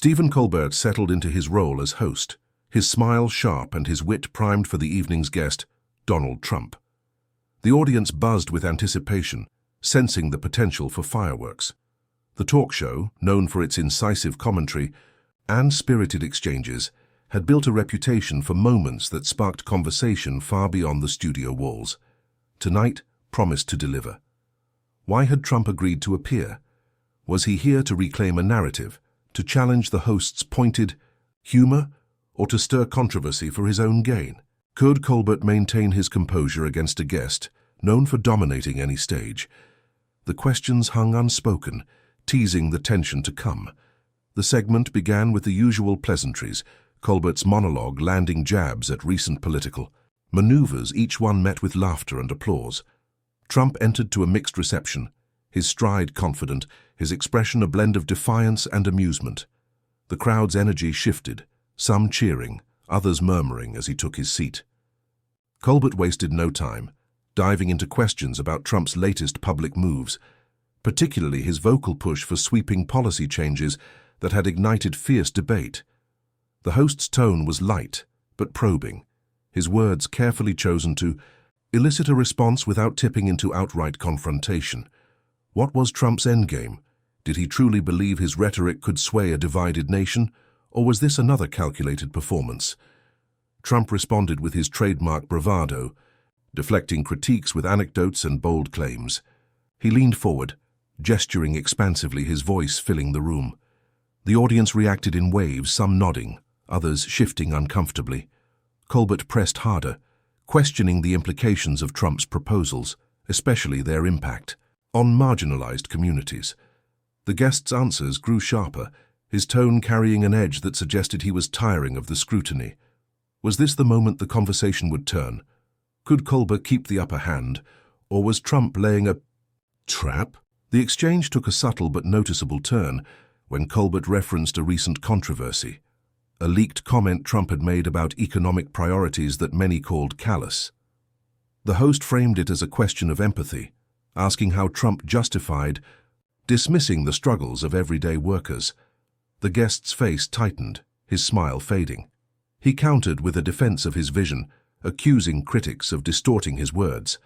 Stephen Colbert settled into his role as host, his smile sharp and his wit primed for the evening's guest, Donald Trump. The audience buzzed with anticipation, sensing the potential for fireworks. The talk show, known for its incisive commentary and spirited exchanges, had built a reputation for moments that sparked conversation far beyond the studio walls. Tonight promised to deliver. Why had Trump agreed to appear? Was he here to reclaim a narrative, to challenge the host's pointed humor, or to stir controversy for his own gain? Could Colbert maintain his composure against a guest known for dominating any stage? The questions hung unspoken, teasing the tension to come. The segment began with the usual pleasantries, Colbert's monologue landing jabs at recent political maneuvers, each one met with laughter and applause. Trump entered to a mixed reception, his stride confident, his expression a blend of defiance and amusement. The crowd's energy shifted, some cheering, others murmuring as he took his seat. Colbert wasted no time, diving into questions about Trump's latest public moves, particularly his vocal push for sweeping policy changes that had ignited fierce debate. The host's tone was light, but probing, his words carefully chosen to elicit a response without tipping into outright confrontation. What was Trump's endgame? Did he truly believe his rhetoric could sway a divided nation, or was this another calculated performance? Trump responded with his trademark bravado, deflecting critiques with anecdotes and bold claims. He leaned forward, gesturing expansively, his voice filling the room. The audience reacted in waves, some nodding, others shifting uncomfortably. Colbert pressed harder, questioning the implications of Trump's proposals, especially their impact on marginalized communities. The guest's answers grew sharper, his tone carrying an edge that suggested he was tiring of the scrutiny. Was this the moment the conversation would turn? Could Colbert keep the upper hand, or was Trump laying a trap? The exchange took a subtle but noticeable turn when Colbert referenced a recent controversy, a leaked comment Trump had made about economic priorities that many called callous. The host framed it as a question of empathy, asking how Trump justified dismissing the struggles of everyday workers. The guest's face tightened, his smile fading. He countered with a defense of his vision, accusing critics of distorting his words.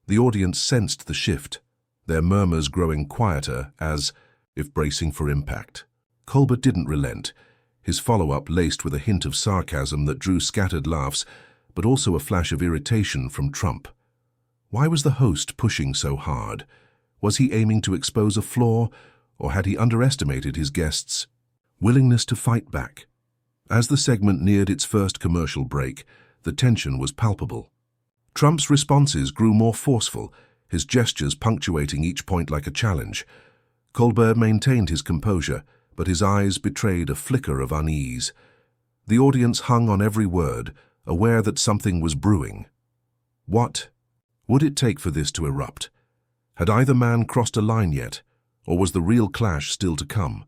The audience sensed the shift, their murmurs growing quieter as if bracing for impact. Colbert didn't relent, his follow-up laced with a hint of sarcasm that drew scattered laughs, but also a flash of irritation from Trump. Why was the host pushing so hard? Was he aiming to expose a flaw, or had he underestimated his guests' willingness to fight back? As the segment neared its first commercial break, the tension was palpable. Trump's responses grew more forceful, his gestures punctuating each point like a challenge. Colbert maintained his composure, but his eyes betrayed a flicker of unease. The audience hung on every word, aware that something was brewing. What would it take for this to erupt? Had either man crossed a line yet, or was the real clash still to come?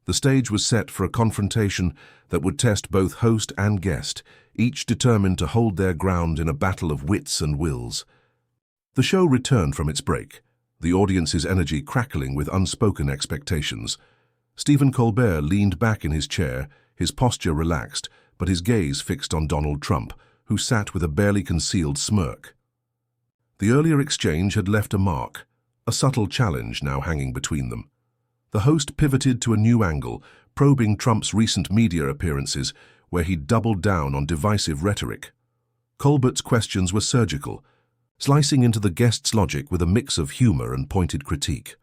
The stage was set for a confrontation that would test both host and guest, each determined to hold their ground in a battle of wits and wills. The show returned from its break, the audience's energy crackling with unspoken expectations. Stephen Colbert leaned back in his chair, his posture relaxed, but his gaze fixed on Donald Trump, who sat with a barely concealed smirk. The earlier exchange had left a mark, a subtle challenge now hanging between them. The host pivoted to a new angle, probing Trump's recent media appearances, where he doubled down on divisive rhetoric. Colbert's questions were surgical, slicing into the guest's logic with a mix of humor and pointed critique.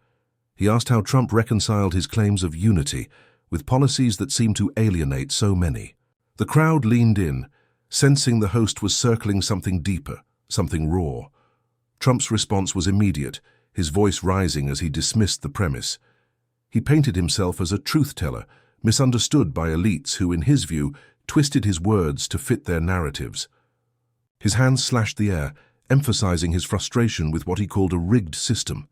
He asked how Trump reconciled his claims of unity with policies that seemed to alienate so many. The crowd leaned in, sensing the host was circling something deeper, something raw. Trump's response was immediate, his voice rising as he dismissed the premise. He painted himself as a truth-teller, misunderstood by elites who, in his view, twisted his words to fit their narratives. His hands slashed the air, emphasizing his frustration with what he called a rigged system.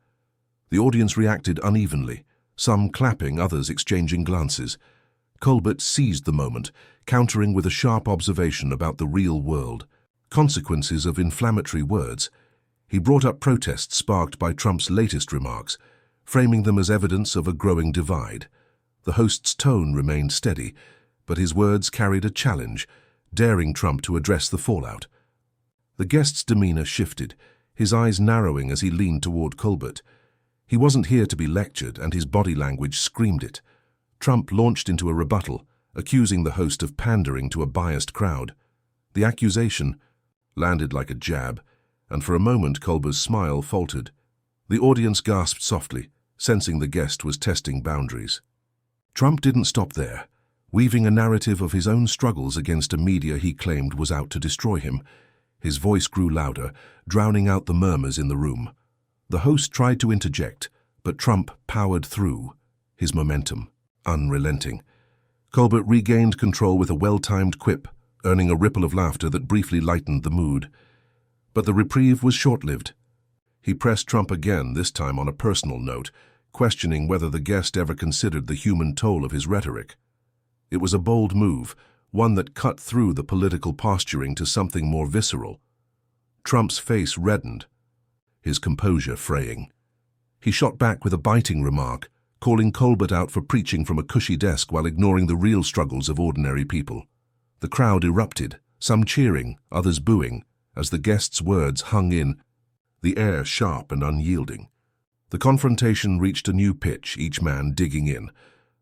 The audience reacted unevenly, some clapping, others exchanging glances. Colbert seized the moment, countering with a sharp observation about the real world, consequences of inflammatory words. He brought up protests sparked by Trump's latest remarks, framing them as evidence of a growing divide. The host's tone remained steady, but his words carried a challenge, daring Trump to address the fallout. The guest's demeanor shifted, his eyes narrowing as he leaned toward Colbert. He wasn't here to be lectured, and his body language screamed it. Trump launched into a rebuttal, accusing the host of pandering to a biased crowd. The accusation landed like a jab, and for a moment Colbert's smile faltered. The audience gasped softly, sensing the guest was testing boundaries. Trump didn't stop there, weaving a narrative of his own struggles against a media he claimed was out to destroy him. His voice grew louder, drowning out the murmurs in the room. The host tried to interject, but Trump powered through, his momentum unrelenting. Colbert regained control with a well-timed quip, earning a ripple of laughter that briefly lightened the mood. But the reprieve was short-lived. He pressed Trump again, this time on a personal note, questioning whether the guest ever considered the human toll of his rhetoric. It was a bold move, one that cut through the political posturing to something more visceral. Trump's face reddened, his composure fraying. He shot back with a biting remark, calling Colbert out for preaching from a cushy desk while ignoring the real struggles of ordinary people. The crowd erupted, some cheering, others booing, as the guest's words hung in, the air sharp and unyielding. The confrontation reached a new pitch, each man digging in.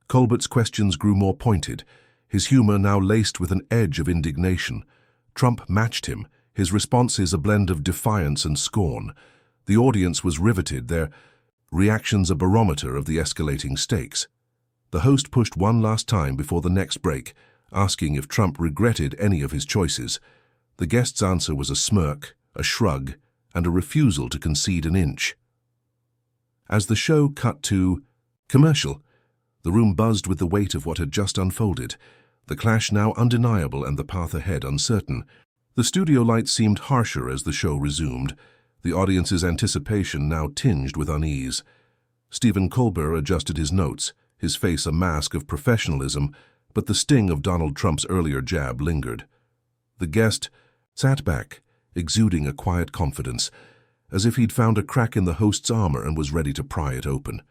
Colbert's questions grew more pointed, his humor now laced with an edge of indignation. Trump matched him, his responses a blend of defiance and scorn. The audience was riveted, their reactions a barometer of the escalating stakes. The host pushed one last time before the next break, asking if Trump regretted any of his choices. The guest's answer was a smirk, a shrug, and a refusal to concede an inch. As the show cut to commercial, the room buzzed with the weight of what had just unfolded, the clash now undeniable and the path ahead uncertain. The studio lights seemed harsher as the show resumed, the audience's anticipation now tinged with unease. Stephen Colbert adjusted his notes, his face a mask of professionalism, but the sting of Donald Trump's earlier jab lingered. The guest sat back, exuding a quiet confidence, as if he'd found a crack in the host's armor and was ready to pry it open.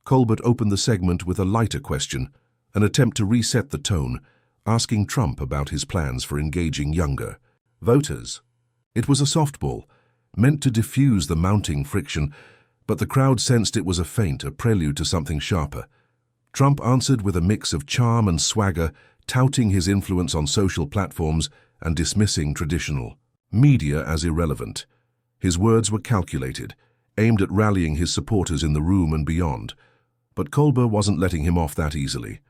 Colbert opened the segment with a lighter question, an attempt to reset the tone, asking Trump about his plans for engaging younger voters. It was a softball, meant to diffuse the mounting friction, but the crowd sensed it was a feint, a prelude to something sharper. Trump answered with a mix of charm and swagger, touting his influence on social platforms and dismissing traditional media as irrelevant. His words were calculated, aimed at rallying his supporters in the room and beyond. But Colbert wasn't letting him off that easily.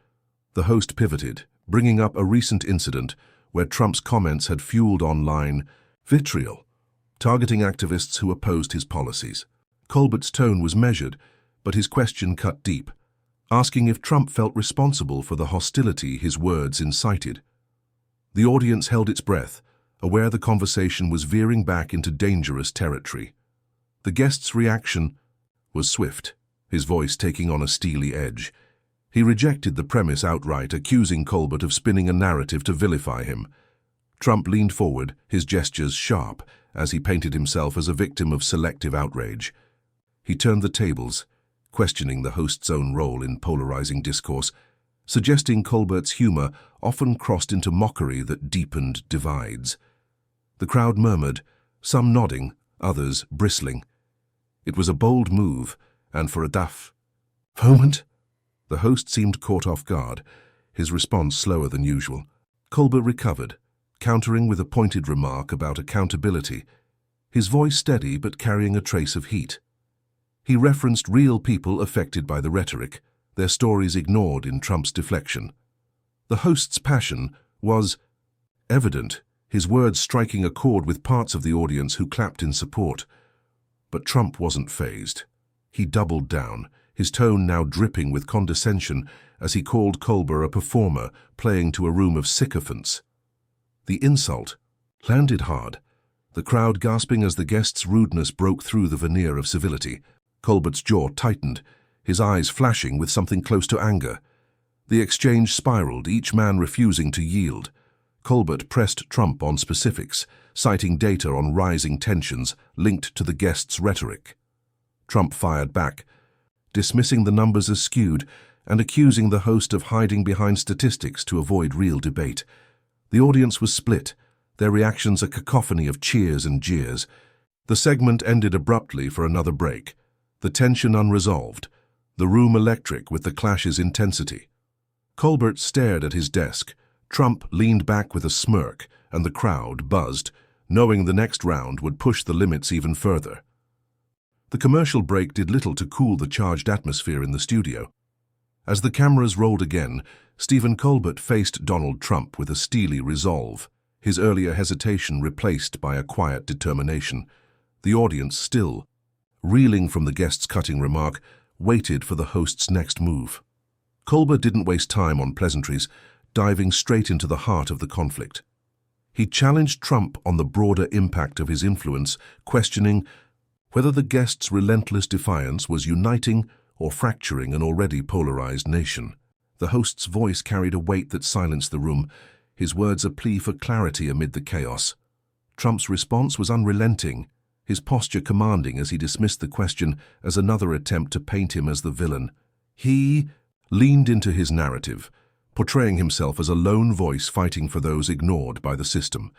The host pivoted, bringing up a recent incident where Trump's comments had fueled online vitriol, targeting activists who opposed his policies. Colbert's tone was measured, but his question cut deep, asking if Trump felt responsible for the hostility his words incited. The audience held its breath, aware the conversation was veering back into dangerous territory. The guest's reaction was swift, his voice taking on a steely edge. He rejected the premise outright, accusing Colbert of spinning a narrative to vilify him. Trump leaned forward, his gestures sharp, as he painted himself as a victim of selective outrage. He turned the tables, questioning the host's own role in polarizing discourse, suggesting Colbert's humor often crossed into mockery that deepened divides. The crowd murmured, some nodding, others bristling. It was a bold move, and for a moment, the host seemed caught off guard, his response slower than usual. Colbert recovered, countering with a pointed remark about accountability, his voice steady but carrying a trace of heat. He referenced real people affected by the rhetoric, their stories ignored in Trump's deflection. The host's passion was evident, his words striking a chord with parts of the audience who clapped in support. But Trump wasn't fazed. He doubled down, his tone now dripping with condescension as he called Colbert a performer playing to a room of sycophants. The insult landed hard, the crowd gasping as the guest's rudeness broke through the veneer of civility. Colbert's jaw tightened, his eyes flashing with something close to anger. The exchange spiraled, each man refusing to yield. Colbert pressed Trump on specifics, citing data on rising tensions linked to the guest's rhetoric. Trump fired back, dismissing the numbers as skewed and accusing the host of hiding behind statistics to avoid real debate. The audience was split, their reactions a cacophony of cheers and jeers. The segment ended abruptly for another break, the tension unresolved, the room electric with the clash's intensity. Colbert stared at his desk, Trump leaned back with a smirk, and the crowd buzzed, knowing the next round would push the limits even further. The commercial break did little to cool the charged atmosphere in the studio. As the cameras rolled again, Stephen Colbert faced Donald Trump with a steely resolve, his earlier hesitation replaced by a quiet determination. The audience, still reeling from the guest's cutting remark, waited for the host's next move. Colbert didn't waste time on pleasantries, diving straight into the heart of the conflict. He challenged Trump on the broader impact of his influence, questioning whether the guest's relentless defiance was uniting or fracturing an already polarized nation. The host's voice carried a weight that silenced the room, his words a plea for clarity amid the chaos. Trump's response was unrelenting, his posture commanding as he dismissed the question as another attempt to paint him as the villain. He leaned into his narrative, portraying himself as a lone voice fighting for those ignored by the system.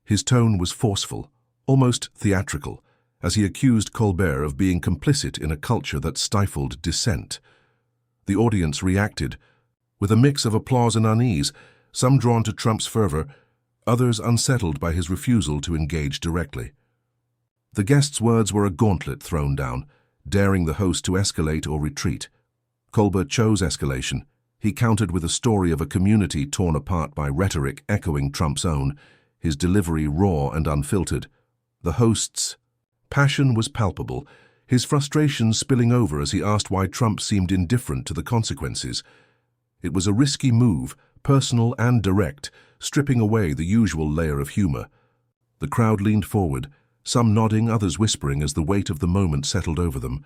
His tone was forceful, almost theatrical, as he accused Colbert of being complicit in a culture that stifled dissent. The audience reacted, with a mix of applause and unease, some drawn to Trump's fervor, others unsettled by his refusal to engage directly. The guest's words were a gauntlet thrown down, daring the host to escalate or retreat. Colbert chose escalation. He countered with a story of a community torn apart by rhetoric echoing Trump's own, his delivery raw and unfiltered. The host's passion was palpable, his frustration spilling over as he asked why Trump seemed indifferent to the consequences. It was a risky move, personal and direct, stripping away the usual layer of humor. The crowd leaned forward, some nodding, others whispering as the weight of the moment settled over them.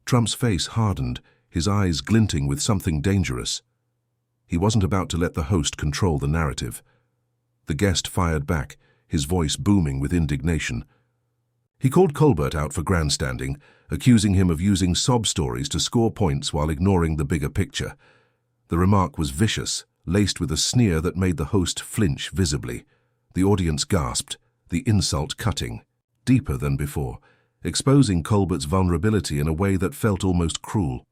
Trump's face hardened, his eyes glinting with something dangerous. He wasn't about to let the host control the narrative. The guest fired back, his voice booming with indignation. He called Colbert out for grandstanding, accusing him of using sob stories to score points while ignoring the bigger picture. The remark was vicious, laced with a sneer that made the host flinch visibly. The audience gasped, the insult cutting, deeper than before, exposing Colbert's vulnerability in a way that felt almost cruel.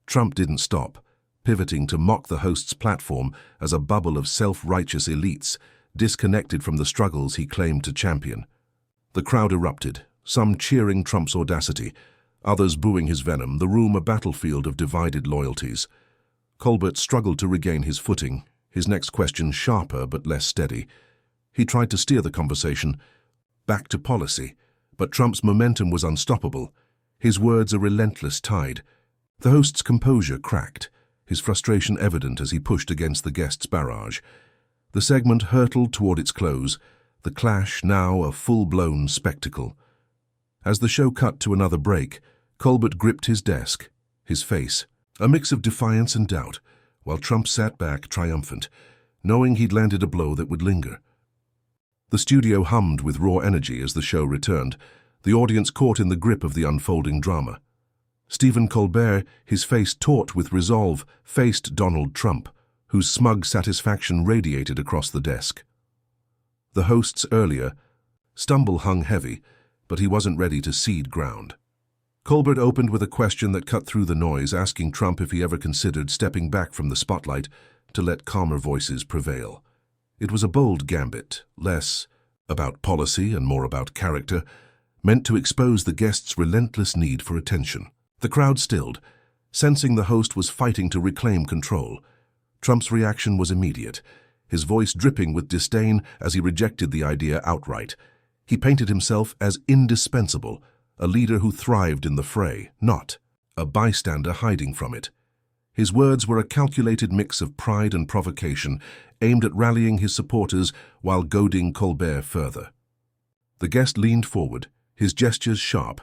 Trump didn't stop, pivoting to mock the host's platform as a bubble of self-righteous elites, disconnected from the struggles he claimed to champion. The crowd erupted, some cheering Trump's audacity, others booing his venom, the room a battlefield of divided loyalties. Colbert struggled to regain his footing, his next question sharper but less steady. He tried to steer the conversation back to policy, but Trump's momentum was unstoppable, his words a relentless tide. The host's composure cracked, his frustration evident as he pushed against the guest's barrage. The segment hurtled toward its close, the clash now a full-blown spectacle. As the show cut to another break, Colbert gripped his desk, his face a mix of defiance and doubt, while Trump sat back triumphant, knowing he'd landed a blow that would linger. The studio hummed with raw energy as the show returned, the audience caught in the grip of the unfolding drama. Stephen Colbert, his face taut with resolve, faced Donald Trump, whose smug satisfaction radiated across the desk. The host's earlier stumble hung heavy, but he wasn't ready to cede ground. Colbert opened with a question that cut through the noise, asking Trump if he ever considered stepping back from the spotlight to let calmer voices prevail. It was a bold gambit, less about policy and more about character, meant to expose the guest's relentless need for attention. The crowd stilled, sensing the host was fighting to reclaim control. Trump's reaction was immediate, his voice dripping with disdain as he rejected the idea outright. He painted himself as indispensable, a leader who thrived in the fray, not a bystander hiding from it. His words were a calculated mix of pride and provocation, aimed at rallying his supporters while goading Colbert further. The guest leaned forward, his gestures sharp,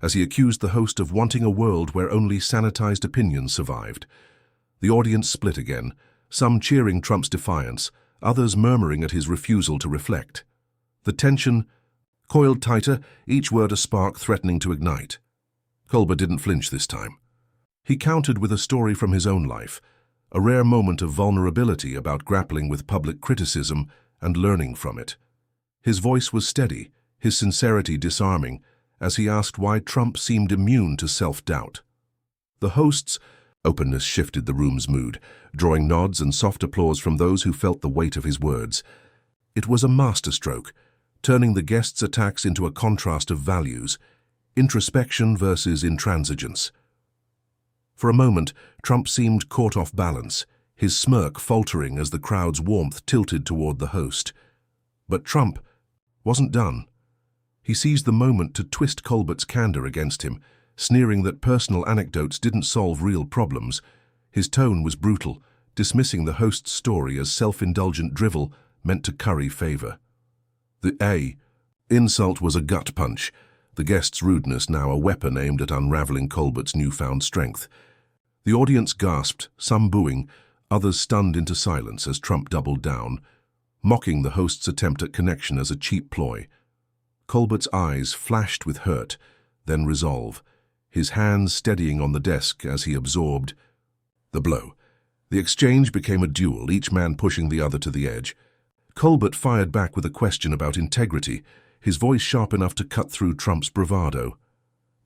as he accused the host of wanting a world where only sanitized opinions survived. The audience split again, some cheering Trump's defiance, others murmuring at his refusal to reflect. The tension coiled tighter, each word a spark threatening to ignite. Colbert didn't flinch this time. He countered with a story from his own life, a rare moment of vulnerability about grappling with public criticism and learning from it. His voice was steady, his sincerity disarming, as he asked why Trump seemed immune to self-doubt. The host's openness shifted the room's mood, drawing nods and soft applause from those who felt the weight of his words. It was a masterstroke, turning the guests' attacks into a contrast of values, introspection versus intransigence. For a moment, Trump seemed caught off balance, his smirk faltering as the crowd's warmth tilted toward the host. But Trump wasn't done. He seized the moment to twist Colbert's candor against him, sneering that personal anecdotes didn't solve real problems. His tone was brutal, dismissing the host's story as self-indulgent drivel meant to curry favor. The insult was a gut punch, the guest's rudeness now a weapon aimed at unraveling Colbert's newfound strength. The audience gasped, some booing, others stunned into silence as Trump doubled down, mocking the host's attempt at connection as a cheap ploy. Colbert's eyes flashed with hurt, then resolve, his hands steadying on the desk as he absorbed the blow. The exchange became a duel, each man pushing the other to the edge. Colbert fired back with a question about integrity, his voice sharp enough to cut through Trump's bravado.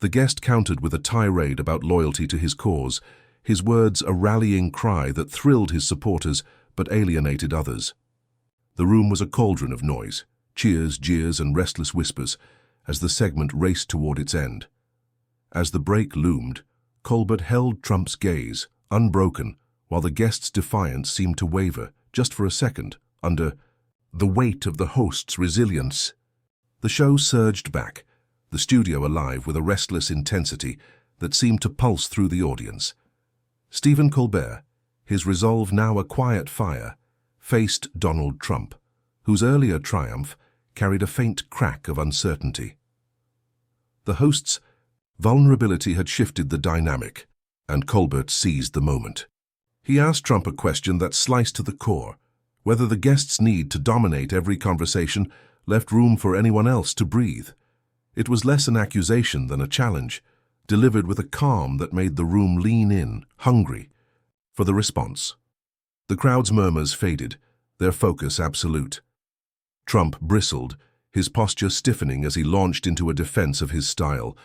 The guest countered with a tirade about loyalty to his cause, his words a rallying cry that thrilled his supporters but alienated others. The room was a cauldron of noise, cheers, jeers, and restless whispers as the segment raced toward its end. As the break loomed, Colbert held Trump's gaze, unbroken, while the guest's defiance seemed to waver, just for a second, under the weight of the host's resilience. The show surged back, the studio alive with a restless intensity that seemed to pulse through the audience. Stephen Colbert, his resolve now a quiet fire, faced Donald Trump, whose earlier triumph carried a faint crack of uncertainty. The host's vulnerability had shifted the dynamic, and Colbert seized the moment. He asked Trump a question that sliced to the core, whether the guest's need to dominate every conversation left room for anyone else to breathe. It was less an accusation than a challenge, delivered with a calm that made the room lean in, hungry, for the response. The crowd's murmurs faded, their focus absolute. Trump bristled, his posture stiffening as he launched into a defense of his style.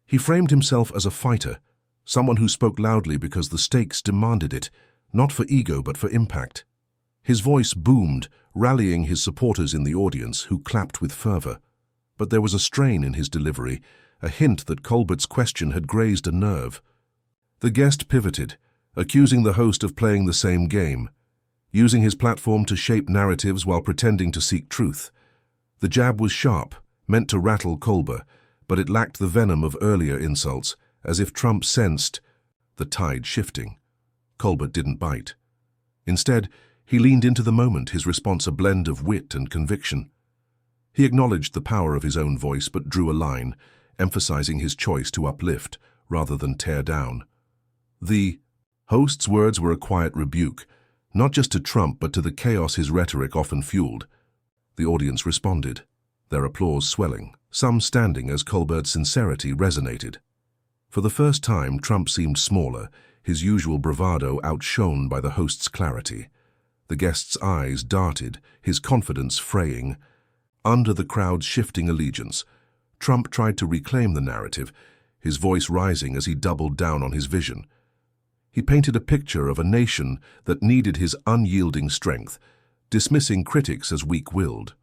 He framed himself as a fighter, someone who spoke loudly because the stakes demanded it, not for ego but for impact. His voice boomed, rallying his supporters in the audience who clapped with fervor. But there was a strain in his delivery, a hint that Colbert's question had grazed a nerve. The guest pivoted, accusing the host of playing the same game, using his platform to shape narratives while pretending to seek truth. The jab was sharp, meant to rattle Colbert, but it lacked the venom of earlier insults, as if Trump sensed the tide shifting. Colbert didn't bite. Instead, he leaned into the moment, his response a blend of wit and conviction. He acknowledged the power of his own voice but drew a line, emphasizing his choice to uplift rather than tear down. The host's words were a quiet rebuke, not just to Trump but to the chaos his rhetoric often fueled. The audience responded, their applause swelling, some standing as Colbert's sincerity resonated. For the first time, Trump seemed smaller, his usual bravado outshone by the host's clarity. The guest's eyes darted, his confidence fraying. Under the crowd's shifting allegiance, Trump tried to reclaim the narrative, his voice rising as he doubled down on his vision. He painted a picture of a nation that needed his unyielding strength, dismissing critics as weak-willed.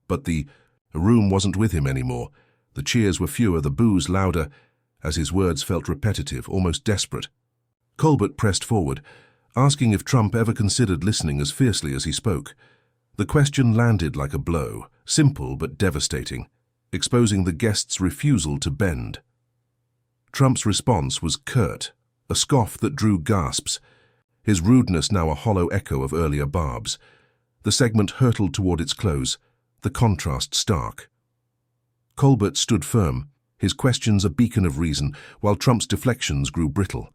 But the room wasn't with him anymore. The cheers were fewer, the boos louder, as his words felt repetitive, almost desperate. Colbert pressed forward, asking if Trump ever considered listening as fiercely as he spoke. The question landed like a blow, simple but devastating, exposing the guest's refusal to bend. Trump's response was curt, a scoff that drew gasps, his rudeness now a hollow echo of earlier barbs. The segment hurtled toward its close, the contrast stark. Colbert stood firm, his questions a beacon of reason, while Trump's deflections grew brittle.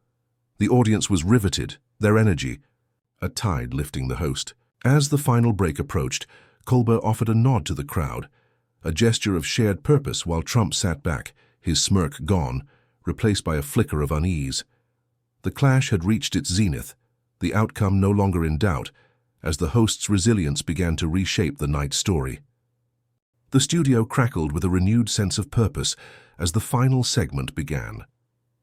The audience was riveted, their energy a tide lifting the host. As the final break approached, Colbert offered a nod to the crowd, a gesture of shared purpose while Trump sat back, his smirk gone, replaced by a flicker of unease. The clash had reached its zenith, the outcome no longer in doubt, as the host's resilience began to reshape the night's story. The studio crackled with a renewed sense of purpose as the final segment began.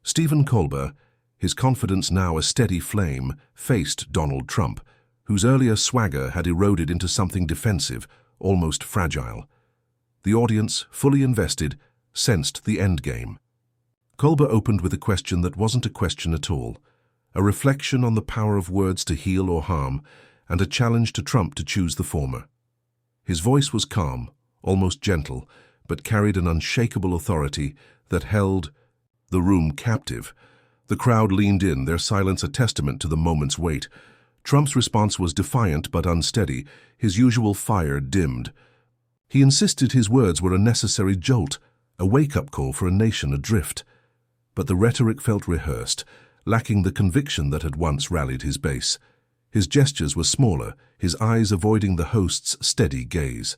Stephen Colbert, his confidence now a steady flame, faced Donald Trump, whose earlier swagger had eroded into something defensive, almost fragile. The audience, fully invested, sensed the endgame. Colbert opened with a question that wasn't a question at all, a reflection on the power of words to heal or harm, and a challenge to Trump to choose the former. His voice was calm, almost gentle, but carried an unshakable authority that held the room captive. The crowd leaned in, their silence a testament to the moment's weight. Trump's response was defiant but unsteady, his usual fire dimmed. He insisted his words were a necessary jolt, a wake-up call for a nation adrift. But the rhetoric felt rehearsed, lacking the conviction that had once rallied his base. His gestures were smaller, his eyes avoiding the host's steady gaze.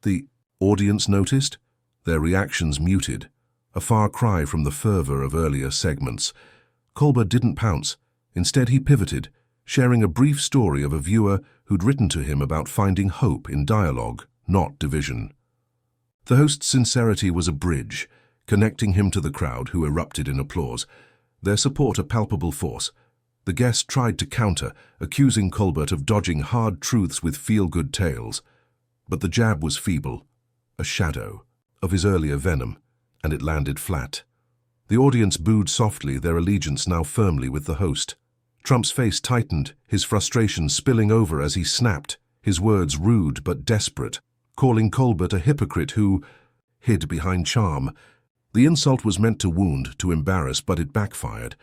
The audience noticed, their reactions muted, a far cry from the fervor of earlier segments. Colbert didn't pounce. Instead, he pivoted, sharing a brief story of a viewer who'd written to him about finding hope in dialogue, not division. The host's sincerity was a bridge, connecting him to the crowd, who erupted in applause, their support a palpable force. The guest tried to counter, accusing Colbert of dodging hard truths with feel-good tales. But the jab was feeble, a shadow of his earlier venom, and it landed flat. The audience booed softly, their allegiance now firmly with the host. Trump's face tightened, his frustration spilling over as he snapped, his words rude but desperate, calling Colbert a hypocrite who hid behind charm. The insult was meant to wound, to embarrass, but it backfired.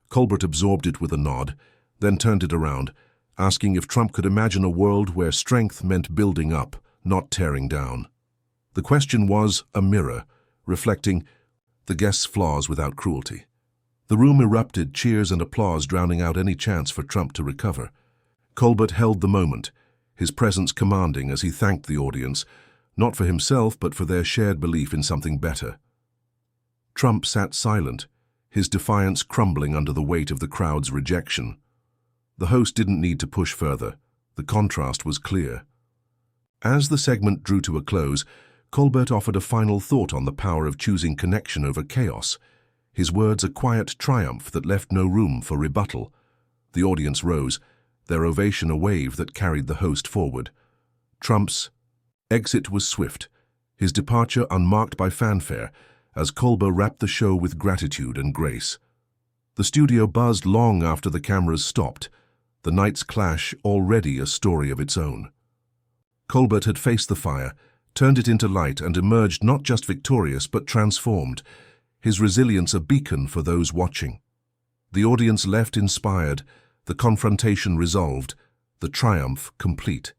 Colbert absorbed it with a nod, then turned it around, asking if Trump could imagine a world where strength meant building up, not tearing down. The question was a mirror, reflecting the guest's flaws without cruelty. The room erupted, cheers and applause drowning out any chance for Trump to recover. Colbert held the moment, his presence commanding as he thanked the audience, not for himself but for their shared belief in something better. Trump sat silent, his defiance crumbling under the weight of the crowd's rejection. The host didn't need to push further. The contrast was clear. As the segment drew to a close, Colbert offered a final thought on the power of choosing connection over chaos, his words a quiet triumph that left no room for rebuttal. The audience rose, their ovation a wave that carried the host forward. Trump's exit was swift, his departure unmarked by fanfare, as Colbert wrapped the show with gratitude and grace. The studio buzzed long after the cameras stopped, the night's clash already a story of its own. Colbert had faced the fire, turned it into light, and emerged not just victorious but transformed, his resilience a beacon for those watching. The audience left inspired, the confrontation resolved, the triumph complete.